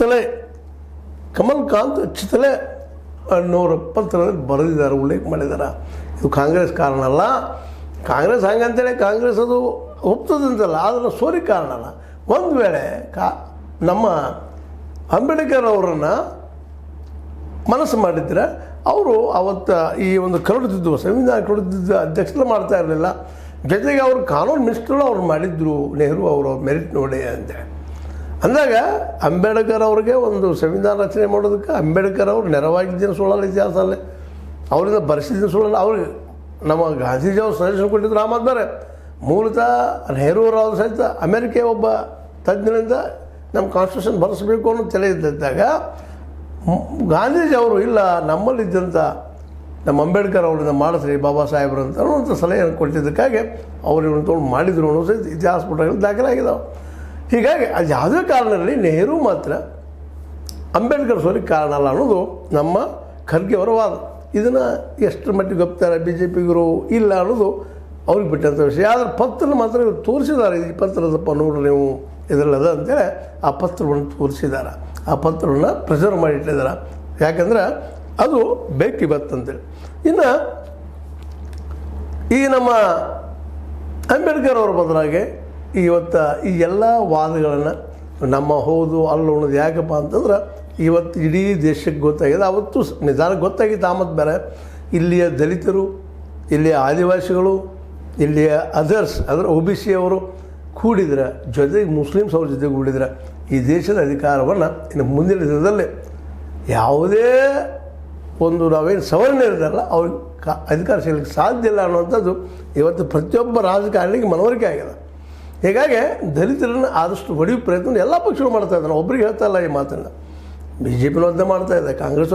ಚಿತಲೆ ಕಮಲ್ಕಾಂತ್ ಚಿತಲೆ ಅನ್ನೋರ ಪತ್ರದಲ್ಲಿ ಬರೆದಿದ್ದಾರೆ, ಉಲ್ಲೇಖ ಮಾಡಿದ್ದಾರೆ. ಇದು ಕಾಂಗ್ರೆಸ್ ಕಾರಣ ಅಲ್ಲ, ಕಾಂಗ್ರೆಸ್ ಹಂಗಂತೇಳಿ ಕಾಂಗ್ರೆಸ್ ಅದು ಒಪ್ತದಂತಲ್ಲ, ಅದನ್ನು ಸೋರಿ ಕಾರಣ ಅಲ್ಲ. ಒಂದು ವೇಳೆ ನಮ್ಮ ಅಂಬೇಡ್ಕರ್ ಅವರನ್ನು ಮನಸ್ಸು ಮಾಡಿದ್ರೆ ಅವರು ಅವತ್ತು ಈ ಒಂದು ಕರಡುತ್ತಿದ್ದು ಸಂವಿಧಾನ ಕರಡುತ್ತಿದ್ದು ಅಧ್ಯಕ್ಷರು ಮಾಡ್ತಾ ಇರಲಿಲ್ಲ. ಜೊತೆಗೆ ಅವರು ಕಾನೂನು ಮಿನಿಸ್ಟ್ರು ಅವ್ರು ಮಾಡಿದ್ರು, ನೆಹರು ಅವರು ಮೆರಿಟ್ ನೋಡಿ ಅಂತೇಳಿ ಅಂದಾಗ ಅಂಬೇಡ್ಕರ್ ಅವ್ರಿಗೆ ಒಂದು ಸಂವಿಧಾನ ರಚನೆ ಮಾಡೋದಕ್ಕೆ ಅಂಬೇಡ್ಕರ್ ಅವರು ನೆರವಾಗಿದ್ದೇನೆ ಸುಳ್ಳಲ್ಲ, ಇತಿಹಾಸದಲ್ಲಿ ಅವರಿಂದ ಬರೆಸಿದ್ದೀನಿ ಸುಳ್ಳಲ್ಲ. ಅವ್ರಿಗೆ ನಮ್ಮ ಗಾಂಧೀಜಿ ಅವರು ಸಜೆಷನ್ ಕೊಟ್ಟಿದ್ರು. ಆಮೇಲೆ ಬೇರೆ ಮೂಲತಃ ನೆಹರೂರವರು ಸಹಿತ ಅಮೇರಿಕೆ ಒಬ್ಬ ತಜ್ಞರಿಂದ ನಮ್ಮ ಕಾನ್ಸ್ಟಿಟ್ಯೂಷನ್ ಬರೆಸಬೇಕು ಅನ್ನೋ ತಲೆ ಇದ್ದಾಗ ಗಾಂಧೀಜಿ ಅವರು ಇಲ್ಲ, ನಮ್ಮಲ್ಲಿದ್ದಂಥ ನಮ್ಮ ಅಂಬೇಡ್ಕರ್ ಅವರಿಂದ ಮಾಡಿಸ್ರಿ ಬಾಬಾ ಸಾಹೇಬ್ರು ಅಂತ ಅನ್ನೋಂಥ ಸಲಹೆಯನ್ನು ಕೊಟ್ಟಿದ್ದಕ್ಕಾಗಿ ಅವ್ರು ಇವನು ತೊಗೊಂಡು ಮಾಡಿದ್ರು ಅನ್ನೋ ಸಹಿತ ಇತಿಹಾಸ ಪುಟಗಳು ದಾಖಲಾಗಿದ್ದಾವೆ. ಹೀಗಾಗಿ ಅದು ಯಾವುದೇ ಕಾರಣದಲ್ಲಿ ನೆಹರು ಮಾತ್ರ ಅಂಬೇಡ್ಕರ್ ಸೋಲಿಗೆ ಕಾರಣ ಅಲ್ಲ ಅನ್ನೋದು ನಮ್ಮ ಖರ್ಗೆ ಅವರ ವಾದ. ಇದನ್ನು ಎಷ್ಟರ ಮಟ್ಟಿಗೆ ಒಪ್ತಾರೆ ಬಿ ಜೆ ಪಿಗರು ಇಲ್ಲ ಅನ್ನೋದು ಅವ್ರಿಗೆ ಬಿಟ್ಟಂಥ ವಿಷಯ. ಆದರೆ ಪತ್ರ ಮಾತ್ರ ಇವರು ತೋರಿಸಿದ್ದಾರೆ, ಈ ಪತ್ರದಪ್ಪ ನೋಡ್ರಿ ನೀವು ಇದರಲ್ಲದ ಅಂತೇಳಿ ಆ ಪತ್ರವನ್ನು ತೋರಿಸಿದ್ದಾರೆ. ಆ ಪತ್ರವನ್ನು ಪ್ರಿಸರ್ವ್ ಮಾಡಿಟ್ಟಿದ್ದಾರೆ, ಯಾಕಂದ್ರೆ ಅದು ಬೇಕಿವತ್ತಂತೇಳಿ. ಇನ್ನು ಈ ನಮ್ಮ ಅಂಬೇಡ್ಕರ್ ಅವರ ಬದಲಾಗಿ ಇವತ್ತು ಈ ಎಲ್ಲ ವಾದಗಳನ್ನು ನಮ್ಮ ಹೌದು ಅಲ್ಲ ಅನ್ನೋದು ಯಾಕಪ್ಪ ಅಂತಂದ್ರೆ ಇವತ್ತು ಇಡೀ ದೇಶಕ್ಕೆ ಗೊತ್ತಾಗಿದೆ. ಅವತ್ತು ನಿಧಾನಕ್ಕೆ ಗೊತ್ತಾಗಿತ್ತು. ಆಮತ್ತು ಬೇರೆ ಇಲ್ಲಿಯ ದಲಿತರು, ಇಲ್ಲಿಯ ಆದಿವಾಸಿಗಳು, ಇಲ್ಲಿಯ ಅದರ್ಸ್ ಅಂದರೆ ಒ ಬಿ ಸಿ ಅವರು ಕೂಡಿದ್ರೆ, ಜೊತೆಗೆ ಮುಸ್ಲಿಮ್ಸ್ ಅವ್ರ ಜೊತೆಗೆ ಕೂಡಿದ್ರೆ ಈ ದೇಶದ ಅಧಿಕಾರವನ್ನು ಇನ್ನು ಮುಂದಿನ ದಿನದಲ್ಲಿ ಯಾವುದೇ ಒಂದು ನಾವೇನು ಸವರ್ಣ ಇರ್ತಾರಲ್ಲ ಅವ್ರಿಗೆ ಅಧಿಕಾರ ಸಿಗಲಿಕ್ಕೆ ಸಾಧ್ಯ ಇಲ್ಲ ಅನ್ನುವಂಥದ್ದು ಇವತ್ತು ಪ್ರತಿಯೊಬ್ಬ ರಾಜಕಾರಣಿಗೆ ಮನವರಿಕೆ ಆಗಿದೆ. ಹೀಗಾಗಿ ದಲಿತರನ್ನು ಆದಷ್ಟು ಹೊಡೆಯುವ ಪ್ರಯತ್ನ ಎಲ್ಲ ಪಕ್ಷಗಳು ಮಾಡ್ತಾ ಇದ್ದಾರೆ. ಒಬ್ಬರಿಗೆ ಹೇಳ್ತಾ ಇಲ್ಲ ಈ ಮಾತನ್ನು. ಬಿ ಜೆ ಪಿನೂ ಅದೇ ಮಾಡ್ತಾ ಇದೆ, ಕಾಂಗ್ರೆಸ್